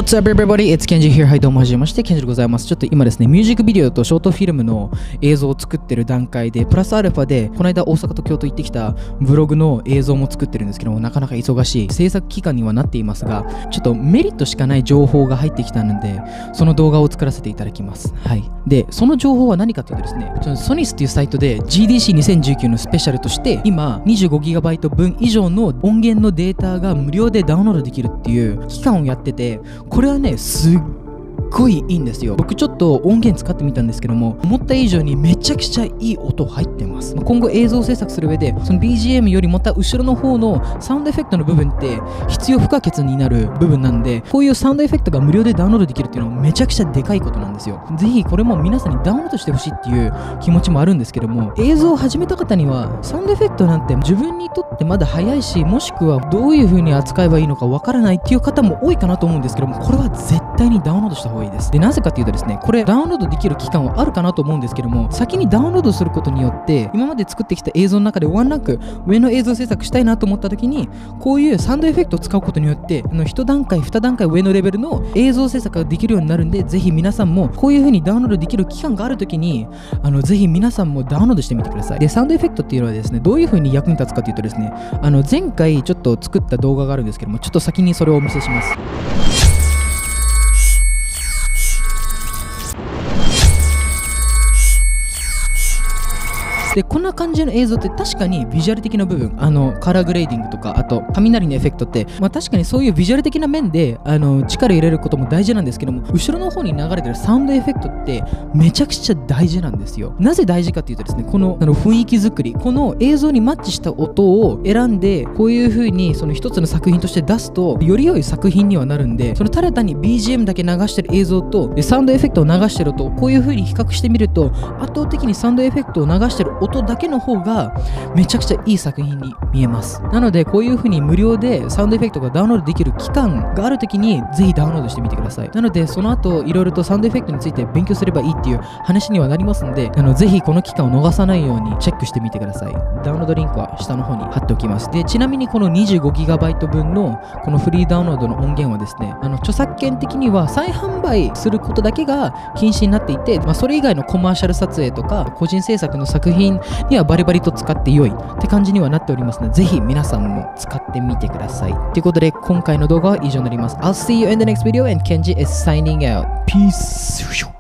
What's up everybody? It's Kenji here. はい、どうもはじめまして、Kenji でございます。ちょっと今ですね、ミュージックビデオとショートフィルムの映像を作ってる段階で、プラスアルファで、この間大阪と京都行ってきたブログの映像も作ってるんですけども、なかなか忙しい制作期間にはなっていますが、ちょっとメリットしかない情報が入ってきたので、その動画を作らせていただきます。はい。で、その情報は何かというとですね、ソニスっていうサイトで GDC2019 のスペシャルとして、今 25GB 分以上の音源のデータが無料でダウンロードできるっていう期間をやってて、これはね、すっごいいいんですよ。僕ちょっと音源使ってみたんですけども、思った以上にめちゃくちゃいい音入ってます。今後映像制作する上で、その BGM よりもた後ろの方のサウンドエフェクトの部分って必要不可欠になる部分なんで、こういうサウンドエフェクトが無料でダウンロードできるっていうのはめちゃくちゃでかいことなんですよ。ぜひこれも皆さんにダウンロードしてほしいっていう気持ちもあるんですけども、映像を始めた方にはサウンドエフェクトなんて自分にとってまだ早いし、もしくはどういう風に扱えばいいのかわからないっていう方も多いかなと思うんですけども、これは絶対にダウンロードした方がいいです。で、なぜかっていうとですね、これダウンロードできる期間はあるかなと思うんですけども、先にダウンロードすることによって今まで作ってきた映像の中でワンランク上の映像制作したいなと思った時に、こういうサウンドエフェクトを使うことによって1段階2段階上のレベルの映像制作ができるようになるんで、ぜひ皆さんもこういう風にダウンロードできる期間がある時にぜひ皆さんもダウンロードしてみてください。で、サウンドエフェクトっていうのはですね、どういう風に役に立つかというとですね、前回ちょっと作った動画があるんですけども、ちょっと先にそれをお見せします。で、こんな感じの映像って確かにビジュアル的な部分、カラーグレーディングとか、あと雷のエフェクトって、確かにそういうビジュアル的な面で力入れることも大事なんですけども、後ろの方に流れてるサウンドエフェクトってめちゃくちゃ大事なんですよ。なぜ大事かっていうとですね、この雰囲気作り、この映像にマッチした音を選んで、こういう風にその一つの作品として出すとより良い作品にはなるんで、そのただ単に BGM だけ流してる映像とサウンドエフェクトを流してると、こういう風に比較してみると、圧倒的にサウンドエフェクトを流してる音だけの方がめちゃくちゃいい作品に見えます。なのでこういう風に無料でサウンドエフェクトがダウンロードできる期間がある時にぜひダウンロードしてみてください。なのでその後いろいろとサウンドエフェクトについて勉強すればいいっていう話にはなりますので、ぜひこの期間を逃さないようにチェックしてみてください。ダウンロードリンクは下の方に貼っておきます。で、ちなみにこの 25GB 分のこのフリーダウンロードの音源はですね、著作権的には再販売することだけが禁止になっていて、それ以外のコマーシャル撮影とか個人制作の作品にはバリバリと使って良いって感じにはなっておりますので、ぜひ皆さんも使ってみてください。ということで今回の動画は以上になります。I'll see you in the next video and Kenji is signing out. Peace.